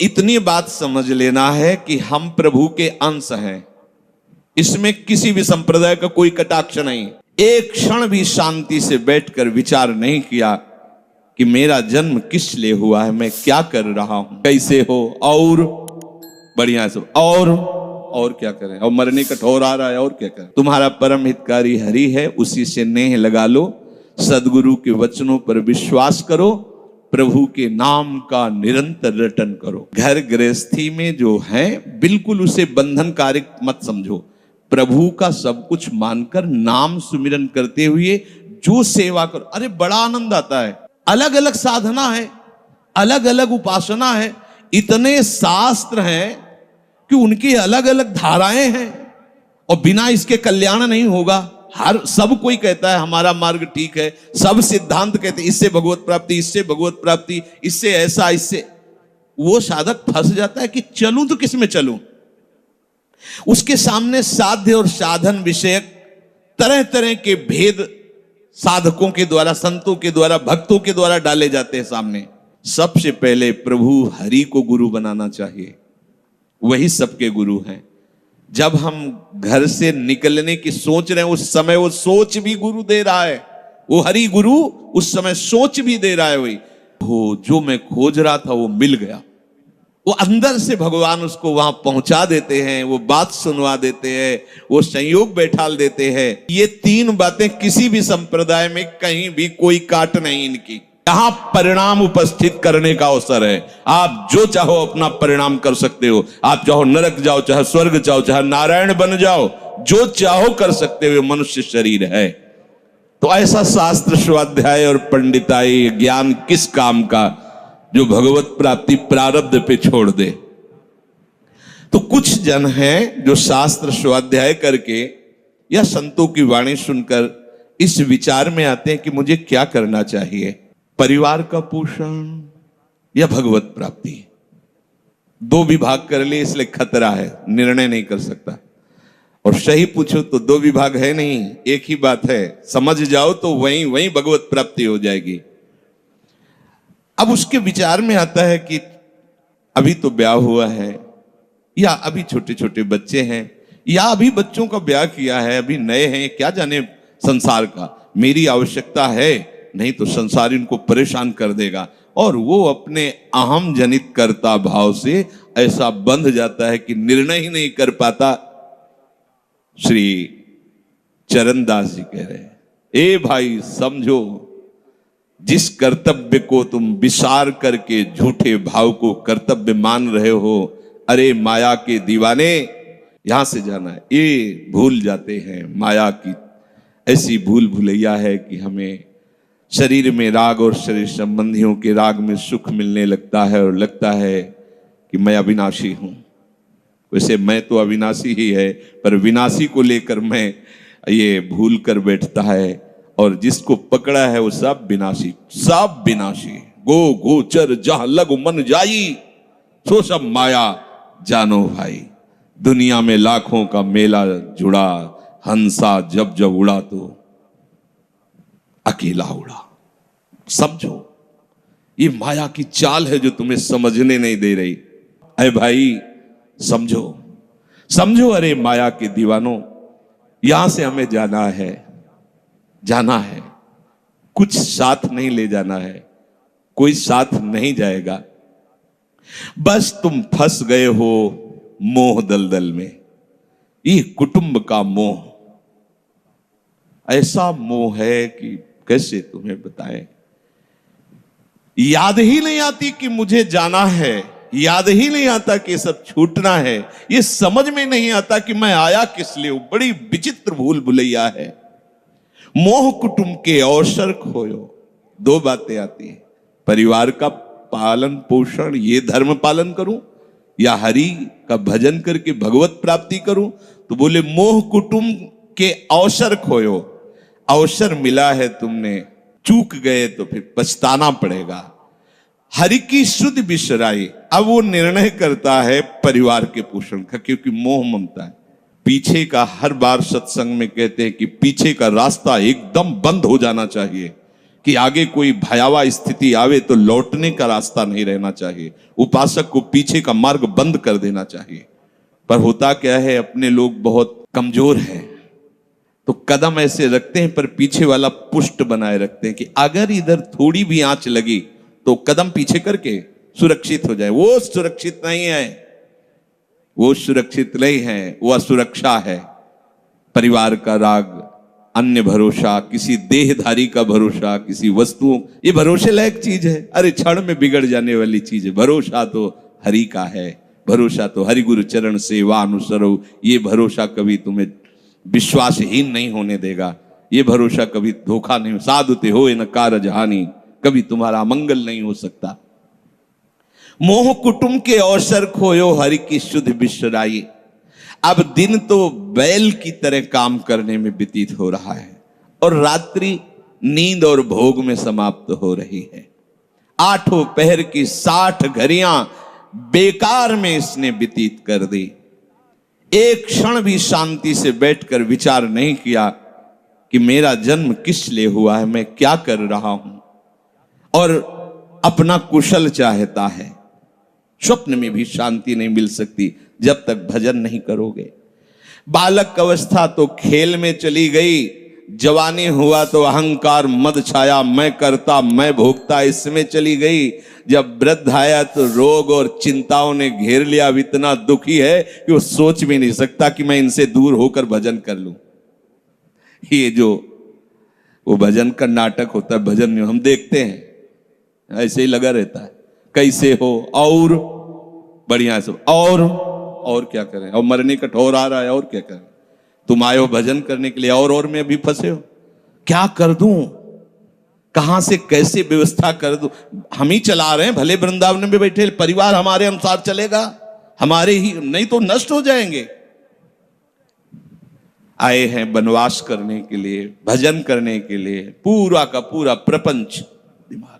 इतनी बात समझ लेना है कि हम प्रभु के अंश हैं, इसमें किसी भी संप्रदाय का कोई कटाक्ष नहीं। एक क्षण भी शांति से बैठकर विचार नहीं किया कि मेरा जन्म किस लिए हुआ है, मैं क्या कर रहा हूं, कैसे हो, और बढ़िया सब, और क्या करें, और मरने का ठौर आ रहा है, और क्या करें। तुम्हारा परम हितकारी हरि है, उसी से नेह लगा लो, सदगुरु के वचनों पर विश्वास करो, प्रभु के नाम का निरंतर रटन करो। घर गृहस्थी में जो है बिल्कुल उसे बंधनकारी मत समझो, प्रभु का सब कुछ मानकर नाम सुमिरन करते हुए जो सेवा करो। अरे बड़ा आनंद आता है। अलग अलग साधना है, अलग अलग उपासना है, इतने शास्त्र हैं कि उनकी अलग अलग धाराएं हैं, और बिना इसके कल्याण नहीं होगा। हर सब कोई कहता है हमारा मार्ग ठीक है, सब सिद्धांत कहते हैं इससे भगवत प्राप्ति, इससे भगवत प्राप्ति, इससे ऐसा, इससे। वो साधक फंस जाता है कि चलूं तो किस में चलूं। उसके सामने साध्य और साधन विषयक तरह तरह के भेद साधकों के द्वारा, संतों के द्वारा, भक्तों के द्वारा डाले जाते हैं सामने। सबसे पहले प्रभु हरि को गुरु बनाना चाहिए, वही सबके गुरु हैं। जब हम घर से निकलने की सोच रहे हैं, उस समय वो सोच भी गुरु दे रहा है, वो हरि गुरु उस समय सोच भी दे रहा है। वही हो जो मैं खोज रहा था वो मिल गया। वो अंदर से भगवान उसको वहां पहुंचा देते हैं, वो बात सुनवा देते हैं, वो संयोग बैठाल देते हैं। ये तीन बातें किसी भी संप्रदाय में कहीं भी कोई काट नहीं इनकी। यहां परिणाम उपस्थित करने का अवसर है। आप जो चाहो अपना परिणाम कर सकते हो। आप चाहो नरक जाओ, चाहे स्वर्ग जाओ, चाहे नारायण बन जाओ, जो चाहो कर सकते हो। मनुष्य शरीर है तो ऐसा शास्त्र स्वाध्याय और पंडिताई ज्ञान किस काम का, जो भगवत प्राप्ति प्रारब्ध पे छोड़ दे। तो कुछ जन हैं जो शास्त्र स्वाध्याय करके या संतों की वाणी सुनकर इस विचार में आते हैं कि मुझे क्या करना चाहिए, परिवार का पोषण या भगवत प्राप्ति। दो विभाग कर लिए इसलिए खतरा है, निर्णय नहीं कर सकता। और सही पूछो तो दो विभाग है नहीं, एक ही बात है। समझ जाओ तो वहीं वहीं भगवत प्राप्ति हो जाएगी। अब उसके विचार में आता है कि अभी तो ब्याह हुआ है, या अभी छोटे छोटे बच्चे हैं, या अभी बच्चों का ब्याह किया है, अभी नए हैं, क्या जाने संसार का, मेरी आवश्यकता है, नहीं तो संसार इनको परेशान कर देगा। और वो अपने अहम जनित कर्ता भाव से ऐसा बंध जाता है कि निर्णय ही नहीं कर पाता। श्री चरणदास जी कह रहे हैं, ए भाई समझो, जिस कर्तव्य को तुम विसार करके झूठे भाव को कर्तव्य मान रहे हो, अरे माया के दीवाने, यहां से जाना है। ये भूल जाते हैं, माया की ऐसी भूल भुलैया है कि हमें शरीर में राग और शरीर संबंधियों के राग में सुख मिलने लगता है और लगता है कि मैं अविनाशी हूं। वैसे मैं तो अविनाशी ही है, पर विनाशी को लेकर मैं ये भूल कर बैठता है, और जिसको पकड़ा है वो सब विनाशी, सब विनाशी। गो गोचर जहां लग मन जाई, सो सब माया जानो भाई। दुनिया में लाखों का मेला जुड़ा, हंसा जब जब उड़ा तो अकेला उड़ा। समझो, ये माया की चाल है जो तुम्हें समझने नहीं दे रही। अरे भाई समझो, समझो, अरे माया के दीवानों, यहां से हमें जाना है, जाना है, कुछ साथ नहीं ले जाना है, कोई साथ नहीं जाएगा। बस तुम फंस गए हो मोह दलदल में। ये कुटुंब का मोह ऐसा मोह है कि कैसे तुम्हें बताएं। याद ही नहीं आती कि मुझे जाना है, याद ही नहीं आता कि सब छूटना है, ये समझ में नहीं आता कि मैं आया किस लिए। बड़ी विचित्र भूल भुलैया है। मोह कुटुंब के अवसर खोयो। दो बातें आती हैं, परिवार का पालन पोषण, ये धर्म पालन करूं, या हरि का भजन करके भगवत प्राप्ति करूं। तो बोले मोह कुटुंब के अवसर खोयो। अवसर मिला है तुमने, चूक गए तो फिर पछताना पड़ेगा। हरि की शुद्ध बिसराई। अब वो निर्णय करता है परिवार के पोषण का, क्योंकि मोह ममता है। पीछे का, हर बार सत्संग में कहते हैं कि पीछे का रास्ता एकदम बंद हो जाना चाहिए। कि आगे कोई भयावह स्थिति आवे तो लौटने का रास्ता नहीं रहना चाहिए, उपासक को पीछे का मार्ग बंद कर देना चाहिए। पर होता क्या है, अपने लोग बहुत कमजोर हैं तो कदम ऐसे रखते हैं पर पीछे वाला पुष्ट बनाए रखते हैं कि अगर इधर थोड़ी भी आंच लगी तो कदम पीछे करके सुरक्षित हो जाए। वो सुरक्षित नहीं है, वो सुरक्षित नहीं है, वो असुरक्षा है। परिवार का राग, अन्य भरोसा, किसी देहधारी का भरोसा, किसी वस्तुओं, ये भरोसे लायक चीज है, अरे क्षण में बिगड़ जाने वाली चीज है। भरोसा तो हरि का है, भरोसा तो हरि गुरु चरण सेवा अनुसरो। ये भरोसा कभी तुम्हें विश्वासहीन नहीं होने देगा, ये भरोसा कभी धोखा नहीं। साधु ते होए न कारज हानि, कभी तुम्हारा मंगल नहीं हो सकता। मोह कुटुंब के अवसर खोयो हरि की शुद्ध विश्राई। अब दिन तो बैल की तरह काम करने में व्यतीत हो रहा है और रात्रि नींद और भोग में समाप्त हो रही है। 8 पहर की 60 घड़ियां बेकार में इसने व्यतीत कर दी। एक क्षण भी शांति से बैठकर विचार नहीं किया कि मेरा जन्म किस लिए हुआ है, मैं क्या कर रहा हूं, और अपना कुशल चाहता है। स्वप्न में भी शांति नहीं मिल सकती जब तक भजन नहीं करोगे। बालक अवस्था तो खेल में चली गई, जवानी हुआ तो अहंकार मद छाया, मैं करता मैं भोगता इसमें चली गई। जब वृद्ध आया तो रोग और चिंताओं ने घेर लिया। अब इतना दुखी है कि वो सोच भी नहीं सकता कि मैं इनसे दूर होकर भजन कर लूं। ये जो वो भजन का नाटक होता है, भजन में हम देखते हैं ऐसे ही लगा रहता है, कैसे हो और बढ़िया सब, और क्या करें, और मरने का ठौर आ रहा है, और क्या करें। तुम आए हो भजन करने के लिए और में भी फंसे हो। क्या कर दूं, कहां से कैसे व्यवस्था कर दूं। हम ही चला रहे हैं, भले वृंदावन में बैठे, परिवार हमारे अनुसार चलेगा, हमारे ही, नहीं तो नष्ट हो जाएंगे। आए हैं वनवास करने के लिए, भजन करने के लिए, पूरा का पूरा प्रपंच दिमाग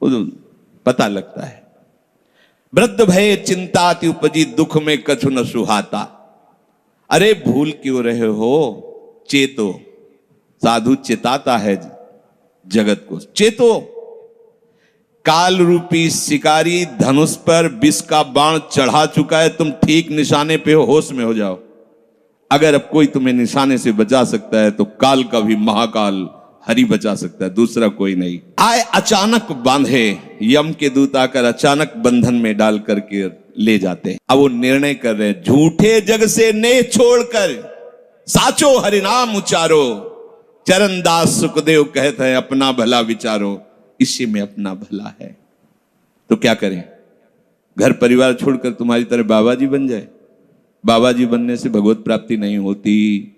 में पता लगता है। वृद्ध भय चिंताति उपजी, दुख में कछु न सुहाता। अरे भूल क्यों रहे हो, चेतो। साधु चेताता है जगत को, चेतो। काल रूपी शिकारी धनुष पर विष का बाण चढ़ा चुका है, तुम ठीक निशाने पे हो, होश में हो जाओ। अगर अब कोई तुम्हें निशाने से बचा सकता है तो काल का भी महाकाल हरि बचा सकता है, दूसरा कोई नहीं। आए अचानक बांधे, यम के दूत आकर अचानक बंधन में डाल करके ले जाते हैं। अब वो निर्णय कर रहे हैं, झूठे जग से नेह छोड़कर साचो हरि नाम उचारो। चरणदास सुखदेव कहते हैं अपना भला विचारो, इसी में अपना भला है। तो क्या करें, घर परिवार छोड़कर तुम्हारी तरह बाबा जी बन जाए। बाबा जी बनने से भगवत प्राप्ति नहीं होती।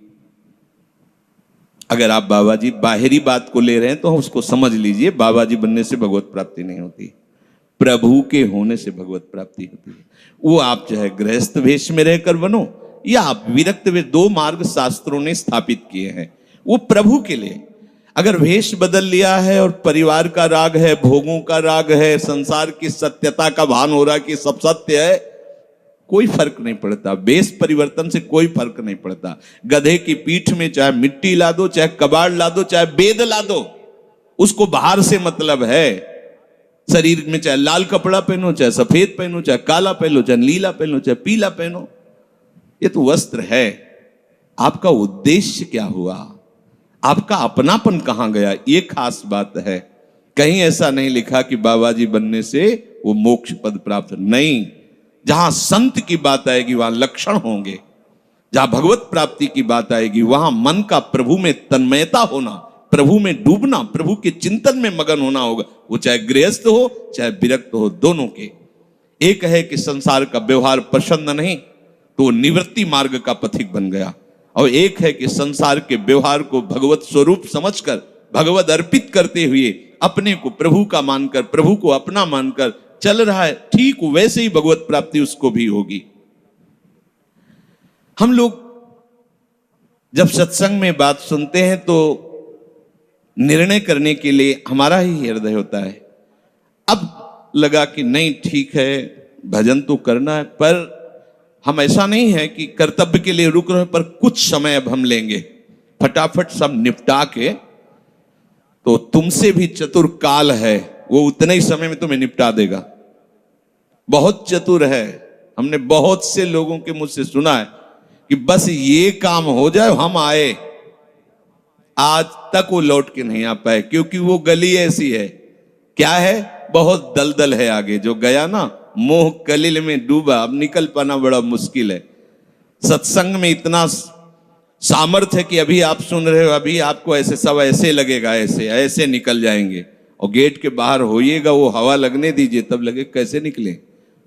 अगर आप बाबा जी बाहरी बात को ले रहे हैं तो उसको समझ लीजिए, बाबा जी बनने से भगवत प्राप्ति नहीं होती, प्रभु के होने से भगवत प्राप्ति होती है। वो आप चाहे गृहस्थ वेश में रहकर बनो या आप विरक्त वेश, 2 मार्ग शास्त्रों ने स्थापित किए हैं, वो प्रभु के लिए। अगर वेश बदल लिया है और परिवार का राग है, भोगों का राग है, संसार की सत्यता का भान हो रहा है कि सब सत्य है, कोई फर्क नहीं पड़ता। वेश परिवर्तन से कोई फर्क नहीं पड़ता। गधे की पीठ में चाहे मिट्टी ला दो, चाहे कबाड़ ला दो, चाहे बेद ला दो, उसको बाहर से मतलब है। शरीर में चाहे लाल कपड़ा पहनो, चाहे सफेद पहनो, चाहे काला पहनो, चाहे नीला पहनो, चाहे पीला पहनो, ये तो वस्त्र है। आपका उद्देश्य क्या हुआ, आपका अपनापन कहां गया, ये खास बात है। कहीं ऐसा नहीं लिखा कि बाबा जी बनने से वो मोक्ष पद प्राप्त, नहीं। जहां संत की बात आएगी वहां लक्षण होंगे, जहां भगवत प्राप्ति की बात आएगी वहां मन का प्रभु में तन्मयता होना, प्रभु में डूबना, प्रभु के चिंतन में मगन होना होगा। वो चाहे गृहस्थ हो चाहे विरक्त हो, दोनों के। एक है कि संसार का व्यवहार पसंद नहीं तो निवृत्ति मार्ग का पथिक बन गया, और एक है कि संसार के व्यवहार को भगवत स्वरूप समझकर, भगवत अर्पित करते हुए अपने को प्रभु का मानकर, प्रभु को अपना मानकर चल रहा है, ठीक वैसे ही भगवत प्राप्ति उसको भी होगी। हम लोग जब सत्संग में बात सुनते हैं तो निर्णय करने के लिए हमारा ही हृदय होता है। अब लगा कि नहीं ठीक है, भजन तो करना है, पर हम ऐसा नहीं है कि कर्तव्य के लिए रुक रहे हैं, पर कुछ समय अब हम लेंगे, फटाफट सब निपटा के तो तुमसे भी चतुर काल है, वो उतने ही समय में तुम्हें निपटा देगा। बहुत चतुर है। हमने बहुत से लोगों के मुझ से सुना है कि बस ये काम हो जाए हम आए, आज तक वो लौट के नहीं आ पाए, क्योंकि वो गली ऐसी है, क्या है, बहुत दलदल है आगे। जो गया ना मोह कलिल में डूबा, अब निकल पाना बड़ा मुश्किल है। सत्संग में इतना सामर्थ्य है कि अभी आप सुन रहे हो, अभी आपको ऐसे सब ऐसे लगेगा, ऐसे ऐसे निकल जाएंगे, और गेट के बाहर होइएगा, वो हवा लगने दीजिए, तब लगे कैसे निकले।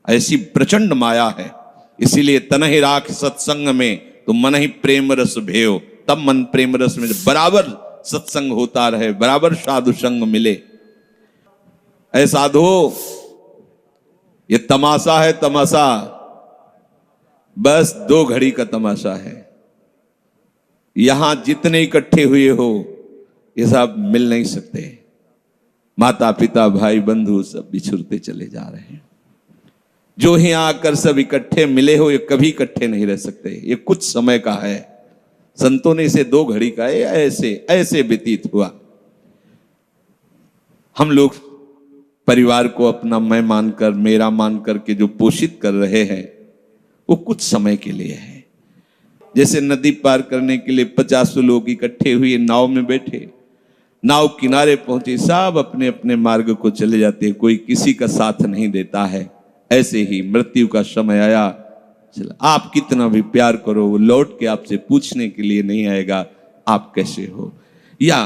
ऐसी प्रचंड माया है। इसीलिए तन ही राख सत्संग में तो मन ही प्रेम रस भेयो, तब मन प्रेम रस में बराबर सत्संग होता रहे, बराबर साधु संग मिले। ऐ साधु, ये तमाशा है, तमाशा बस 2 घड़ी का तमाशा है। यहां जितने इकट्ठे हुए हो ये सब मिल नहीं सकते। माता पिता भाई बंधु सब बिछुड़ते चले जा रहे हैं। जो ही आकर सब इकट्ठे मिले हो, ये कभी इकट्ठे नहीं रह सकते। ये कुछ समय का है। संतों ने इसे 2 घड़ी का है, ऐसे ऐसे व्यतीत हुआ। हम लोग परिवार को अपना मैं मानकर, मेरा मानकर के जो पोषित कर रहे हैं, वो कुछ समय के लिए है। जैसे नदी पार करने के लिए 50 लोग इकट्ठे हुए, नाव में बैठे, नाव किनारे पहुंचे, सब अपने अपने मार्ग को चले जाते हैं, कोई किसी का साथ नहीं देता है। ऐसे ही मृत्यु का समय आया, चला, आप कितना भी प्यार करो, वो लौट के आपसे पूछने के लिए नहीं आएगा आप कैसे हो। या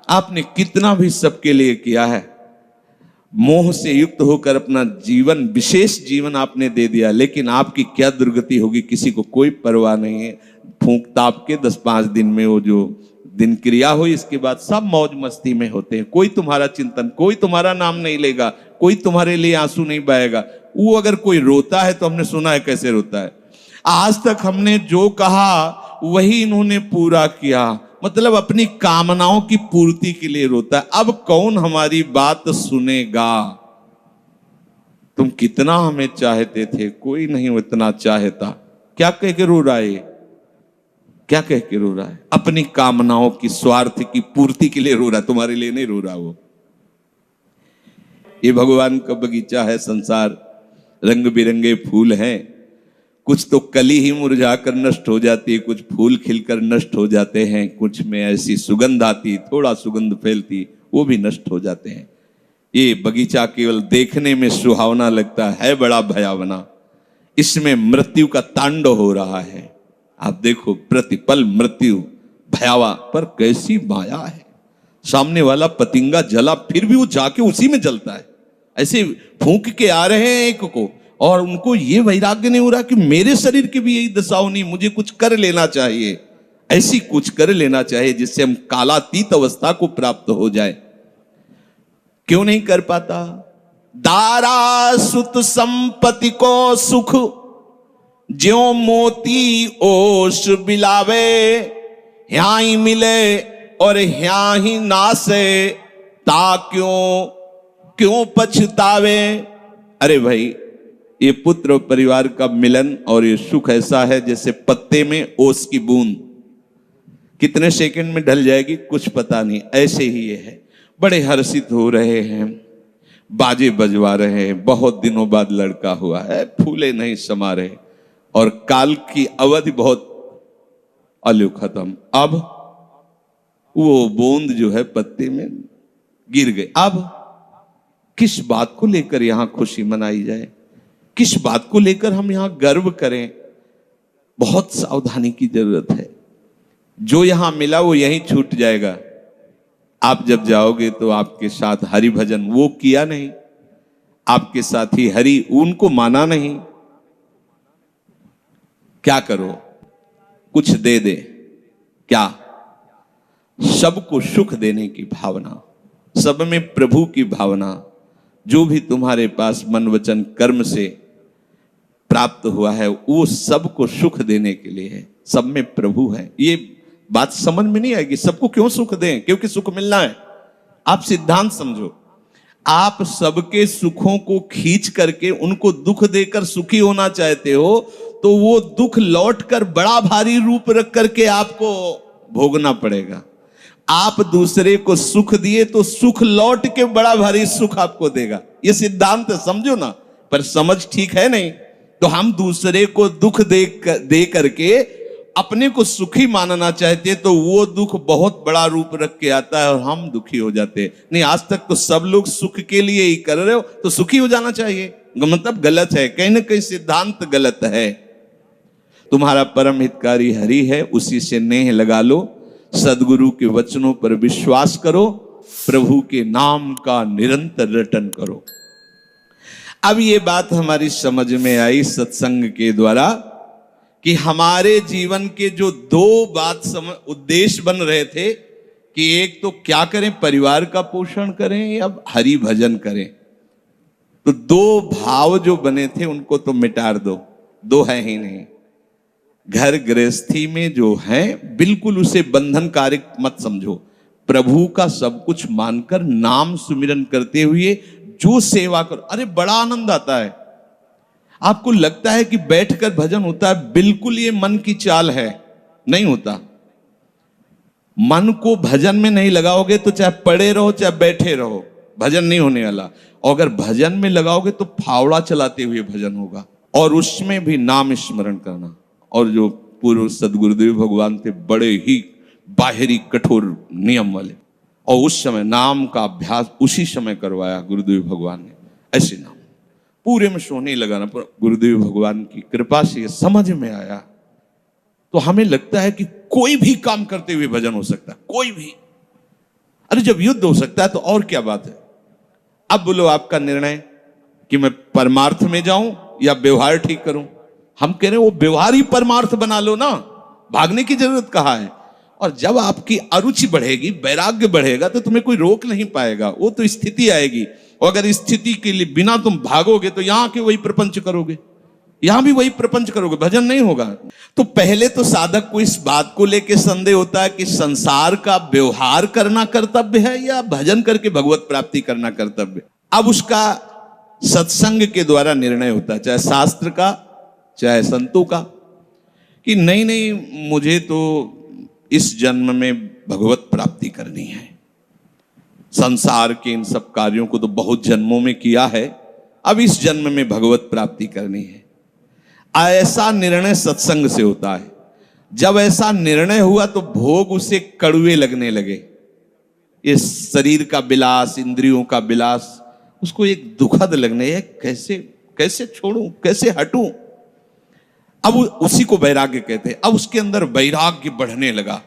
आपने कितना भी सबके लिए किया है, मोह से युक्त होकर अपना जीवन, विशेष जीवन आपने दे दिया, लेकिन आपकी क्या दुर्गति होगी किसी को कोई परवाह नहीं है। फूंक ताप के 10-5 दिन में वो जो दिन क्रिया हुई, इसके बाद सब मौज मस्ती में होते हैं। कोई तुम्हारा चिंतन, कोई तुम्हारा नाम नहीं लेगा, कोई तुम्हारे लिए आंसू नहीं बहाएगा। वो अगर कोई रोता है तो हमने सुना है कैसे रोता है। आज तक हमने जो कहा वही इन्होंने पूरा किया, मतलब अपनी कामनाओं की पूर्ति के लिए रोता है। अब कौन हमारी बात सुनेगा। तुम कितना हमें चाहते थे, कोई नहीं उतना चाहता। क्या कह के रो रहा है, क्या कह के रो रहा है, अपनी कामनाओं की स्वार्थ की पूर्ति के लिए रो रहा है, तुम्हारे लिए नहीं रो रहा। वो ये भगवान का बगीचा है संसार, रंग बिरंगे फूल हैं। कुछ तो कली ही मुरझाकर नष्ट हो जाती है, कुछ फूल खिलकर नष्ट हो जाते हैं, कुछ में ऐसी सुगंध आती, थोड़ा सुगंध फैलती, वो भी नष्ट हो जाते हैं। ये बगीचा केवल देखने में सुहावना लगता है बड़ा भयावना। इसमें मृत्यु का तांडव हो रहा है। आप देखो प्रतिपल मृत्यु भयावा, पर कैसी माया है। सामने वाला पतिंगा जला, फिर भी वो जाके उसी में जलता है। ऐसे फूंक के आ रहे हैं एक को, और उनको ये वैराग्य नहीं हो रहा कि मेरे शरीर की भी यही दशा होनी, मुझे कुछ कर लेना चाहिए। ऐसी कुछ कर लेना चाहिए जिससे हम कालातीत अवस्था को प्राप्त हो जाए। क्यों नहीं कर पाता। दारा सुत संपत्ति को सुख, ज्यों मोती ओस बिलावे, ह्या ही मिले और ह्या ही नासे, ता क्यों पछतावे। अरे भाई, ये पुत्र और परिवार का मिलन और ये सुख ऐसा है जैसे पत्ते में ओस की बूंद, कितने सेकंड में ढल जाएगी कुछ पता नहीं। ऐसे ही ये है। बड़े हर्षित हो रहे हैं, बाजे बजवा रहे हैं, बहुत दिनों बाद लड़का हुआ है, फूले नहीं समा रहे, और काल की अवधि बहुत अलु खत्म। अब वो बूंद जो है पत्ते में गिर गई। अब किस बात को लेकर यहां खुशी मनाई जाए, किस बात को लेकर हम यहां गर्व करें। बहुत सावधानी की जरूरत है। जो यहां मिला वो यहीं छूट जाएगा। आप जब जाओगे तो आपके साथ हरि भजन वो किया नहीं, आपके साथ ही हरि उनको माना नहीं। क्या करो, कुछ दे दे, क्या, सबको सुख देने की भावना, सब में प्रभु की भावना। जो भी तुम्हारे पास मन वचन कर्म से प्राप्त हुआ है वो सबको सुख देने के लिए है, सब में प्रभु है। ये बात समझ में नहीं आएगी, सबको क्यों सुख दें, क्योंकि सुख मिलना है। आप सिद्धांत समझो, आप सबके सुखों को खींच करके उनको दुख देकर सुखी होना चाहते हो, तो वो दुख लौट कर बड़ा भारी रूप रख करके आपको भोगना पड़ेगा। आप दूसरे को सुख दिए तो सुख लौट के बड़ा भारी सुख आपको देगा। ये सिद्धांत समझो ना, पर समझ ठीक है नहीं। तो हम दूसरे को दुख दे करके अपने को सुखी मानना चाहते, तो वो दुख बहुत बड़ा रूप रख के आता है और हम दुखी हो जाते हैं। नहीं, आज तक तो सब लोग सुख के लिए ही कर रहे हो, तो सुखी हो जाना चाहिए। मतलब गलत है, कहीं ना कहीं सिद्धांत गलत है। तुम्हारा परम हितकारी हरि है, उसी से नेह लगा लो, सदगुरु के वचनों पर विश्वास करो, प्रभु के नाम का निरंतर रटन करो। अब ये बात हमारी समझ में आई सत्संग के द्वारा कि हमारे जीवन के जो दो उद्देश्य बन रहे थे कि एक तो क्या करें, परिवार का पोषण करें या हरि भजन करें। तो दो भाव जो बने थे उनको तो मिटार दो, दो है ही नहीं। घर गृहस्थी में जो है बिल्कुल उसे बंधनकारी मत समझो। प्रभु का सब कुछ मानकर नाम सुमिरन करते हुए जो सेवा करो, अरे बड़ा आनंद आता है। आपको लगता है कि बैठकर भजन होता है, बिल्कुल ये मन की चाल है, नहीं होता। मन को भजन में नहीं लगाओगे तो चाहे पड़े रहो चाहे बैठे रहो, भजन नहीं होने वाला। और अगर भजन में लगाओगे तो फावड़ा चलाते हुए भजन होगा, और उसमें भी नाम स्मरण करना। और जो पूर्व सदगुरुदेव भगवान थे, बड़े ही बाहरी कठोर नियम वाले, और उस समय नाम का अभ्यास उसी समय करवाया गुरुदेव भगवान ने। ऐसे नाम पूरे में सोने लगाना, पर गुरुदेव भगवान की कृपा से ये समझ में आया। तो हमें लगता है कि कोई भी काम करते हुए भजन हो सकता है, कोई भी। अरे जब युद्ध हो सकता है तो और क्या बात है। अब बोलो आपका निर्णय कि मैं परमार्थ में जाऊं या व्यवहार ठीक करूं। हम कह रहे हैं वो व्यवहार ही परमार्थ बना लो ना, भागने की जरूरत कहाँ है। और जब आपकी अरुचि बढ़ेगी, वैराग्य बढ़ेगा, तो तुम्हें कोई रोक नहीं पाएगा। वो तो स्थिति आएगी, और अगर स्थिति के लिए बिना तुम भागोगे तो यहां के वही प्रपंच करोगे, यहां भी वही प्रपंच करोगे, भजन नहीं होगा। तो पहले तो साधक को इस बात को लेकर संदेह होता है कि संसार का व्यवहार करना कर्तव्य है या भजन करके भगवत प्राप्ति करना कर्तव्य। अब उसका सत्संग के द्वारा निर्णय होता है, चाहे शास्त्र का चाहे संतों का, कि नहीं नहीं मुझे तो इस जन्म में भगवत प्राप्ति करनी है। संसार के इन सब कार्यों को तो बहुत जन्मों में किया है, अब इस जन्म में भगवत प्राप्ति करनी है। ऐसा निर्णय सत्संग से होता है। जब ऐसा निर्णय हुआ तो भोग उसे कड़वे लगने लगे। ये शरीर का विलास, इंद्रियों का विलास उसको एक दुखद लगने, कैसे कैसे छोड़ूं, कैसे हटूं। अब उसी को वैराग्य कहते हैं। अब उसके अंदर वैराग्य बढ़ने लगा।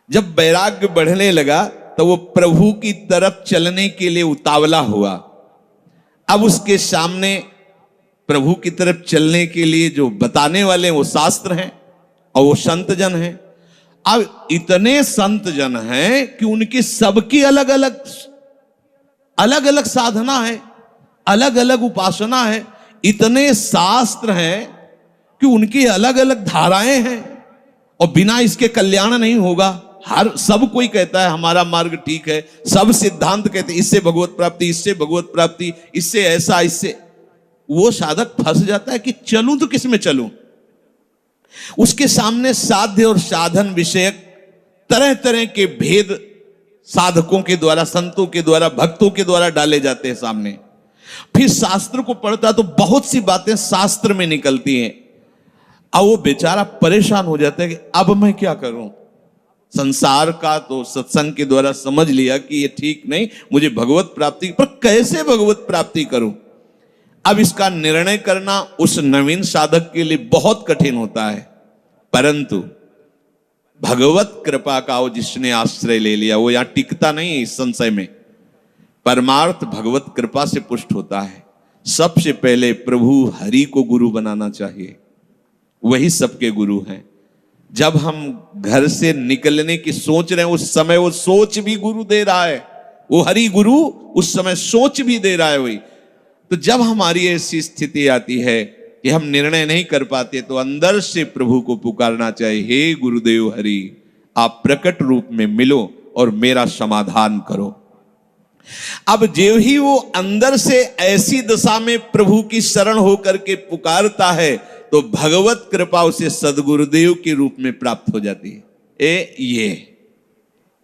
जब वैराग्य बढ़ने लगा तो वो प्रभु की तरफ चलने के लिए उतावला हुआ। अब उसके सामने प्रभु की तरफ चलने के लिए जो बताने वाले हैं वो शास्त्र हैं और वो संत जन हैं। अब इतने संत जन हैं कि उनकी सबकी अलग अलग साधना है, अलग अलग उपासना है। इतने शास्त्र हैं कि उनकी अलग अलग धाराएं हैं, और बिना इसके कल्याण नहीं होगा। हर सब कोई कहता है हमारा मार्ग ठीक है, सब सिद्धांत कहते हैं इससे भगवत प्राप्ति, इससे भगवत प्राप्ति, इससे ऐसा, इससे। वो साधक फंस जाता है कि चलूं तो किस में चलूं। उसके सामने साध्य और साधन विषयक तरह तरह के भेद साधकों के द्वारा, संतों के द्वारा, भक्तों के द्वारा डाले जाते हैं सामने। फिर शास्त्र को पढ़ता तो बहुत सी बातें शास्त्र में निकलती हैं। अब वो बेचारा परेशान हो जाता है कि अब मैं क्या करूं। संसार का तो सत्संग के द्वारा समझ लिया कि ये ठीक नहीं, मुझे भगवत प्राप्ति, पर कैसे भगवत प्राप्ति करूं। अब इसका निर्णय करना उस नवीन साधक के लिए बहुत कठिन होता है। परंतु भगवत कृपा का वो जिसने आश्रय ले लिया वो यहां टिकता नहीं है। इस संशय में परमार्थ भगवत कृपा से पुष्ट होता है। सबसे पहले प्रभु हरि को गुरु बनाना चाहिए, वही सबके गुरु हैं। जब हम घर से निकलने की सोच रहे हैं उस समय वो सोच भी गुरु दे रहा है, वो हरि गुरु उस समय सोच भी दे रहा है वही। तो जब हमारी ऐसी स्थिति आती है कि हम निर्णय नहीं कर पाते तो अंदर से प्रभु को पुकारना चाहिए, हे गुरुदेव हरि, आप प्रकट रूप में मिलो और मेरा समाधान करो। अब जो ही वो अंदर से ऐसी दशा में प्रभु की शरण होकर के पुकारता है तो भगवत कृपा उसे सदगुरुदेव के रूप में प्राप्त हो जाती है।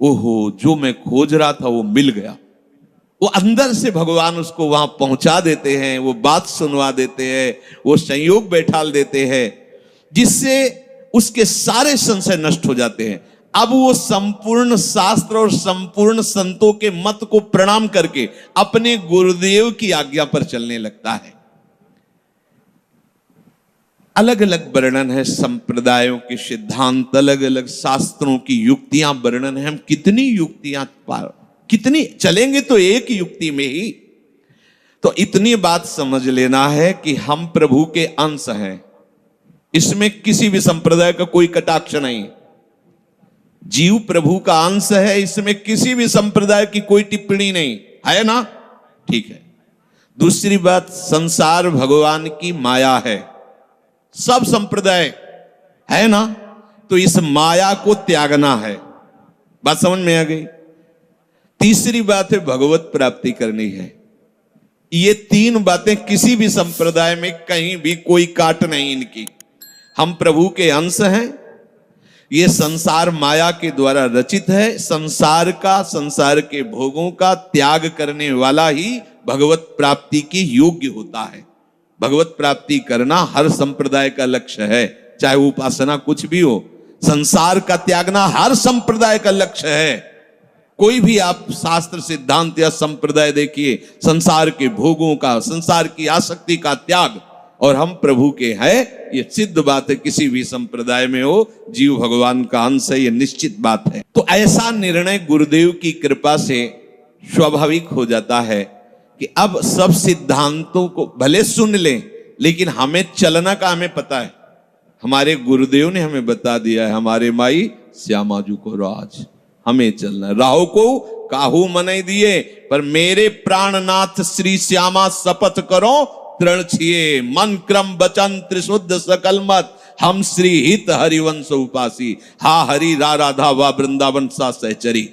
ओहो, जो मैं खोज रहा था वो मिल गया। वो अंदर से भगवान उसको वहां पहुंचा देते हैं, वो बात सुनवा देते हैं, वो संयोग बैठाल देते हैं, जिससे उसके सारे संशय नष्ट हो जाते हैं। अब वो संपूर्ण शास्त्र और संपूर्ण संतों के मत को प्रणाम करके अपने गुरुदेव की आज्ञा पर चलने लगता है। अलग अलग वर्णन है संप्रदायों के सिद्धांत, अलग अलग शास्त्रों की युक्तियां वर्णन है। हम कितनी युक्तियां कितनी चलेंगे तो एक युक्ति में ही। तो इतनी बात समझ लेना है कि हम प्रभु के अंश हैं, इसमें किसी भी संप्रदाय का कोई कटाक्ष नहीं। जीव प्रभु का अंश है, इसमें किसी भी संप्रदाय की कोई टिप्पणी नहीं है ना, ठीक है। दूसरी बात, संसार भगवान की माया है, सब संप्रदाय है ना, तो इस माया को त्यागना है। बात समझ में आ गई। तीसरी बात है, भगवत प्राप्ति करनी है। ये तीन बातें किसी भी संप्रदाय में कहीं भी कोई काट नहीं इनकी। हम प्रभु के अंश हैं, ये संसार माया के द्वारा रचित है। संसार का, संसार के भोगों का त्याग करने वाला ही भगवत प्राप्ति के योग्य होता है। भगवत प्राप्ति करना हर संप्रदाय का लक्ष्य है, चाहे उपासना कुछ भी हो। संसार का त्यागना हर संप्रदाय का लक्ष्य है। कोई भी आप शास्त्र, सिद्धांत या संप्रदाय देखिए, संसार के भोगों का, संसार की आसक्ति का त्याग, और हम प्रभु के हैं, ये सिद्ध बात है। किसी भी संप्रदाय में हो, जीव भगवान का अंश है, ये निश्चित बात है। तो ऐसा निर्णय गुरुदेव की कृपा से स्वाभाविक हो जाता है कि अब सब सिद्धांतों को भले सुन लें, लेकिन हमें चलना का हमें पता है। हमारे गुरुदेव ने हमें बता दिया है, हमारे माई श्यामाजू को राज, हमें चलना। राहो को काहू मनाई दिए, पर मेरे प्राणनाथ श्री श्यामा शपथ करो तृण छिए, मन क्रम वचन त्रिशुद्ध सकल मत, हम श्री हित हरिवंश उपासी, हा हरि रा राधा वा वृंदावन सा सहचरी।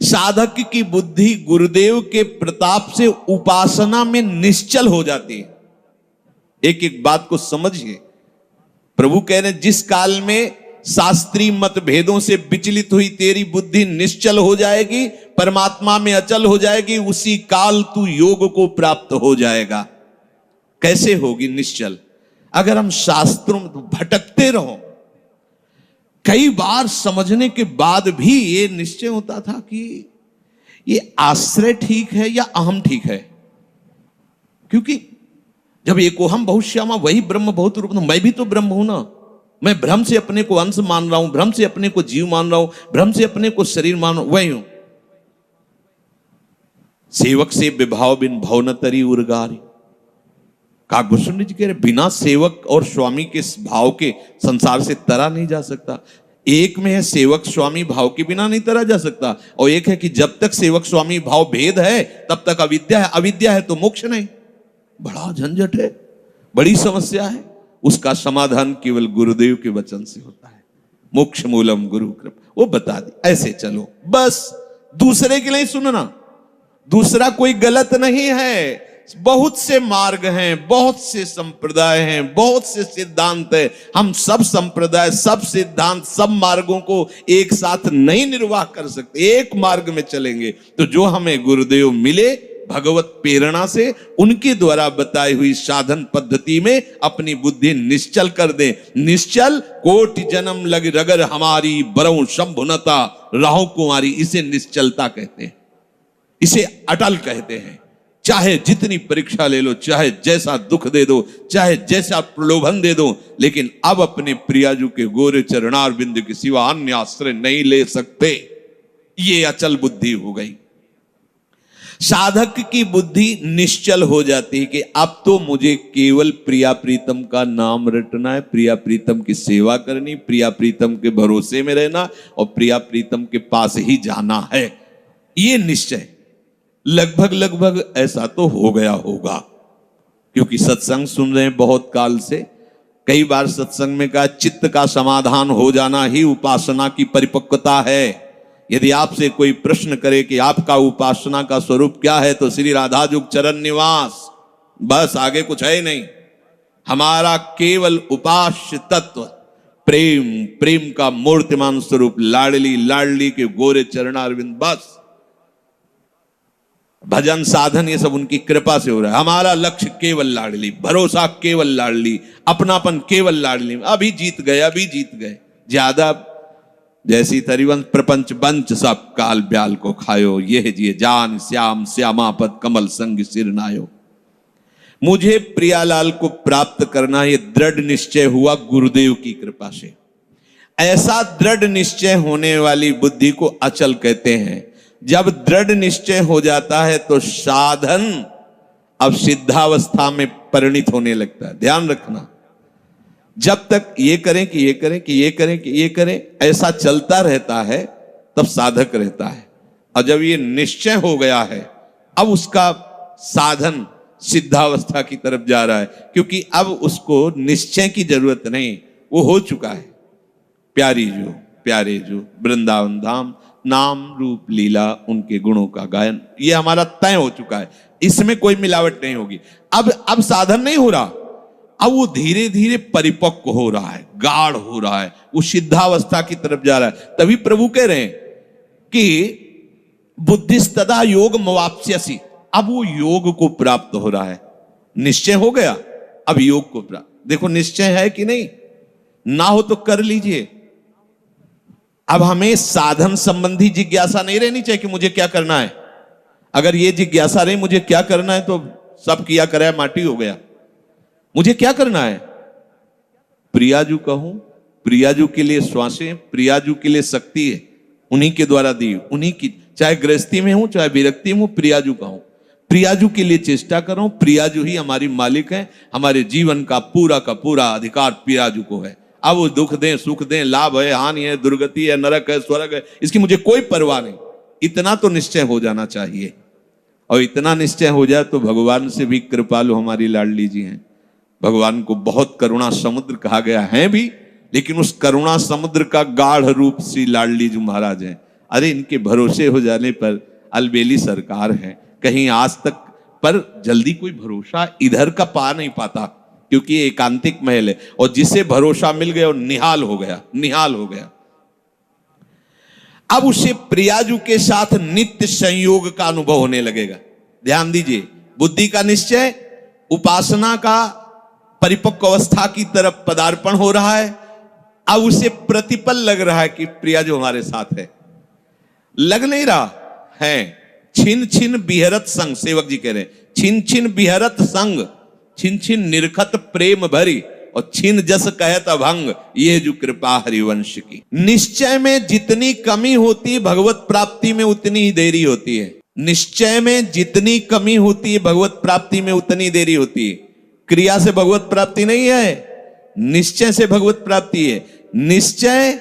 साधक की बुद्धि गुरुदेव के प्रताप से उपासना में निश्चल हो जाती है। एक एक बात को समझिए। प्रभु कह रहे, जिस काल में शास्त्रीय मतभेदों से विचलित हुई तेरी बुद्धि निश्चल हो जाएगी, परमात्मा में अचल हो जाएगी, उसी काल तू योग को प्राप्त हो जाएगा। कैसे होगी निश्चल? अगर हम शास्त्रों में भटकते रहो, कई बार समझने के बाद भी ये निश्चय होता था कि ये आश्रय ठीक है या अहम ठीक है। क्योंकि जब एको हम बहुत श्यामा, वही ब्रह्म बहुत रूप, मैं भी तो ब्रह्म हूं ना। मैं भ्रम से अपने को अंश मान रहा हूं, भ्रम से अपने को जीव मान रहा हूं, भ्रम से अपने को शरीर मान रहा हूं, वही हूं। सेवक से विभाव बिन भव न तरी उर्गारी। काकभूषण जी कह रहे, बिना सेवक और स्वामी के भाव के संसार से तरा नहीं जा सकता। एक में है सेवक स्वामी भाव के बिना नहीं तरा जा सकता, और एक है कि जब तक सेवक स्वामी भाव भेद है तब तक अविद्या है, अविद्या है तो मोक्ष नहीं। बड़ा झंझट है, बड़ी समस्या है। उसका समाधान केवल गुरुदेव के वचन से होता है। मोक्ष मूलम गुरु कृपा, वो बता दी, ऐसे चलो बस। दूसरे के लिए सुनना, दूसरा कोई गलत नहीं है। बहुत से मार्ग हैं, बहुत से संप्रदाय हैं, बहुत से सिद्धांत हैं। हम सब संप्रदाय, सब सिद्धांत, सब मार्गों को एक साथ नहीं निर्वाह कर सकते। एक मार्ग में चलेंगे तो जो हमें गुरुदेव मिले भगवत प्रेरणा से, उनके द्वारा बताई हुई साधन पद्धति में अपनी बुद्धि निश्चल कर दे। निश्चल कोटि जन्म लग रगर हमारी, बरऊ शंभुनता राहु कुमारी, इसे निश्चलता कहते हैं, इसे अटल कहते हैं। चाहे जितनी परीक्षा ले लो, चाहे जैसा दुख दे दो, चाहे जैसा प्रलोभन दे दो, लेकिन अब अपने प्रियाजू के गोरे चरणार बिंदु के सिवा अन्य आश्रय नहीं ले सकते। ये अचल बुद्धि हो गई। साधक की बुद्धि निश्चल हो जाती है कि अब तो मुझे केवल प्रिया प्रीतम का नाम रटना है, प्रिया प्रीतम की सेवा करनी, प्रिया प्रीतम के भरोसे में रहना, और प्रिया प्रीतम के पास ही जाना है। ये निश्चय लगभग लगभग ऐसा तो हो गया होगा, क्योंकि सत्संग सुन रहे हैं बहुत काल से। कई बार सत्संग में कहा चित्त का समाधान हो जाना ही उपासना की परिपक्वता है। यदि आपसे कोई प्रश्न करे कि आपका उपासना का स्वरूप क्या है, तो श्री राधाजुग चरण निवास, बस, आगे कुछ है नहीं। हमारा केवल उपास्य तत्व प्रेम, प्रेम का मूर्तिमान स्वरूप लाडली, लाडली के गोरे चरणारविंद, बस भजन साधन ये सब उनकी कृपा से हो रहा है। हमारा लक्ष्य केवल लाडली, भरोसा केवल लाडली, अपनापन केवल लाडली। अभी जीत गए, अभी जीत गए। ज्यादा जैसी तरिवंश प्रपंच बंच सब काल ब्याल को खायो, ये जिए जान श्याम श्यामापद कमल संग सिर नायो। मुझे प्रियालाल को प्राप्त करना ये दृढ़ निश्चय हुआ गुरुदेव की कृपा से। ऐसा दृढ़ निश्चय होने वाली बुद्धि को अचल कहते हैं। जब दृढ़ निश्चय हो जाता है तो साधन अब सिद्धावस्था में परिणित होने लगता है। ध्यान रखना, जब तक ये करें कि ये करें कि ये करें कि ये करें, ऐसा चलता रहता है तब साधक रहता है। और जब ये निश्चय हो गया है, अब उसका साधन सिद्धावस्था की तरफ जा रहा है, क्योंकि अब उसको निश्चय की जरूरत नहीं, वो हो चुका है। प्यारी जो प्यारे जो वृंदावन धाम, नाम रूप लीला उनके गुणों का गायन, ये हमारा तय हो चुका है। इसमें कोई मिलावट नहीं होगी। अब साधन नहीं हो रहा, अब वो धीरे धीरे परिपक्व हो रहा है, गाढ़ हो रहा है, वो सिद्धावस्था की तरफ जा रहा है। तभी प्रभु कह रहे हैं कि बुद्धिस्तदा योग मवाप्स्यसि। अब वो योग को प्राप्त हो रहा है। निश्चय हो गया, अब योग को प्राप्त। देखो निश्चय है कि नहीं, ना हो तो कर लीजिए। अब हमें साधन संबंधी जिज्ञासा नहीं रहनी चाहिए कि मुझे क्या करना है। अगर ये जिज्ञासा रही मुझे क्या करना है तो सब किया कराया माटी हो गया। मुझे क्या करना है, प्रियाजू कहूं, प्रियाजू के लिए श्वासें, प्रियाजू के लिए शक्ति है, उन्हीं के द्वारा दी, उन्हीं की, चाहे गृहस्थी में हूं चाहे विरक्ति में हूं, प्रियाजू कहूं, प्रियाजू के लिए चेष्टा करो। प्रियाजू ही हमारी मालिक है, हमारे जीवन का पूरा अधिकार प्रियाजू को है। अब वो दुख दें सुख दें, लाभ है हानि है, दुर्गति है नरक है स्वर्ग है, इसकी मुझे कोई परवाह नहीं। इतना तो निश्चय हो जाना चाहिए। और इतना निश्चय हो जाए तो भगवान से भी कृपालु हमारी लाडली जी हैं। भगवान को बहुत करुणा समुद्र कहा गया है भी, लेकिन उस करुणा समुद्र का गाढ़ रूप श्री लाडली जी महाराज हैं। अरे इनके भरोसे हो जाने पर अलबेली सरकार है, कहीं आज तक पर जल्दी कोई भरोसा इधर का पा नहीं पाता, क्योंकि ये एकांतिक महल है। और जिसे भरोसा मिल गया वो निहाल हो गया, निहाल हो गया। अब उसे प्रियाजू के साथ नित्य संयोग का अनुभव होने लगेगा। ध्यान दीजिए, बुद्धि का निश्चय, उपासना का परिपक्व अवस्था की तरफ पदार्पण हो रहा है। अब उसे प्रतिपल लग रहा है कि प्रियाजू हमारे साथ है। लग नहीं रहा है, छिन छिन बिहरत संग, सेवक जी कह रहे हैं, छिन छिन बिहरत संग, छिन छिन निरखत प्रेम भरी, और छिन जस कहत अभंग, ये जो कृपा हरिवंश की। निश्चय में जितनी कमी होती भगवत प्राप्ति में उतनी ही देरी होती है। निश्चय में जितनी कमी होती है भगवत प्राप्ति में उतनी देरी होती है। क्रिया से भगवत प्राप्ति नहीं है, निश्चय से भगवत प्राप्ति है। निश्चय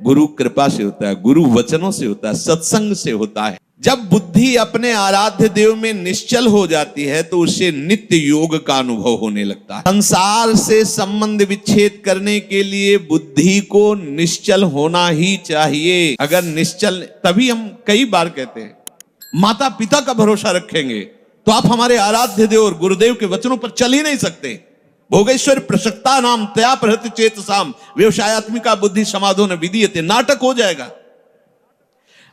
गुरु कृपा से होता है, गुरु वचनों से होता है, सत्संग से होता है। जब बुद्धि अपने आराध्य देव में निश्चल हो जाती है तो उसे नित्य योग का अनुभव होने लगता है। संसार से संबंध विच्छेद करने के लिए बुद्धि को निश्चल होना ही चाहिए। अगर निश्चल, तभी हम कई बार कहते हैं माता पिता का भरोसा रखेंगे तो आप हमारे आराध्य देव और गुरुदेव के वचनों पर चल ही नहीं सकते। भोगेश्वर प्रसक्ता नाम तया प्रहृत चेतसाम व्यवसायत्मिका बुद्धि समाधो न विधीयते, नाटक हो जाएगा।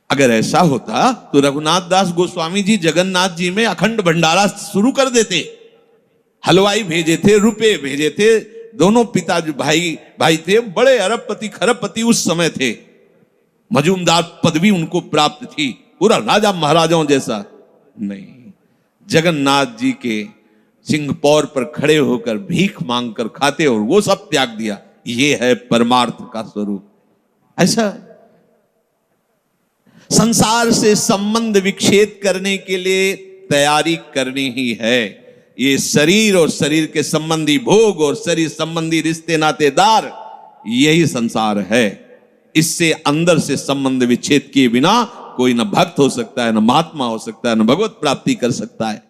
अगर ऐसा होता तो रघुनाथ दास गोस्वामी जी जगन्नाथ जी में अखंड भंडारा शुरू कर देते। हलवाई भेजे थे, रुपए भेजे थे, दोनों पिता जो भाई थे बड़े अरबपति खरबपति उस समय थे, मजूमदार पदवी उनको प्राप्त थी, पूरा राजा महाराजाओं जैसा नहीं। जगन्नाथ जी के सिंहपौर पर खड़े होकर भीख मांगकर खाते और वो सब त्याग दिया। ये है परमार्थ का स्वरूप। ऐसा संसार से संबंध विच्छेद करने के लिए तैयारी करनी ही है। ये शरीर और शरीर के संबंधी भोग और शरीर संबंधी रिश्ते नातेदार, यही संसार है। इससे अंदर से संबंध विच्छेद किए बिना कोई न भक्त हो सकता है, न महात्मा हो सकता है, न भगवत प्राप्ति कर सकता है।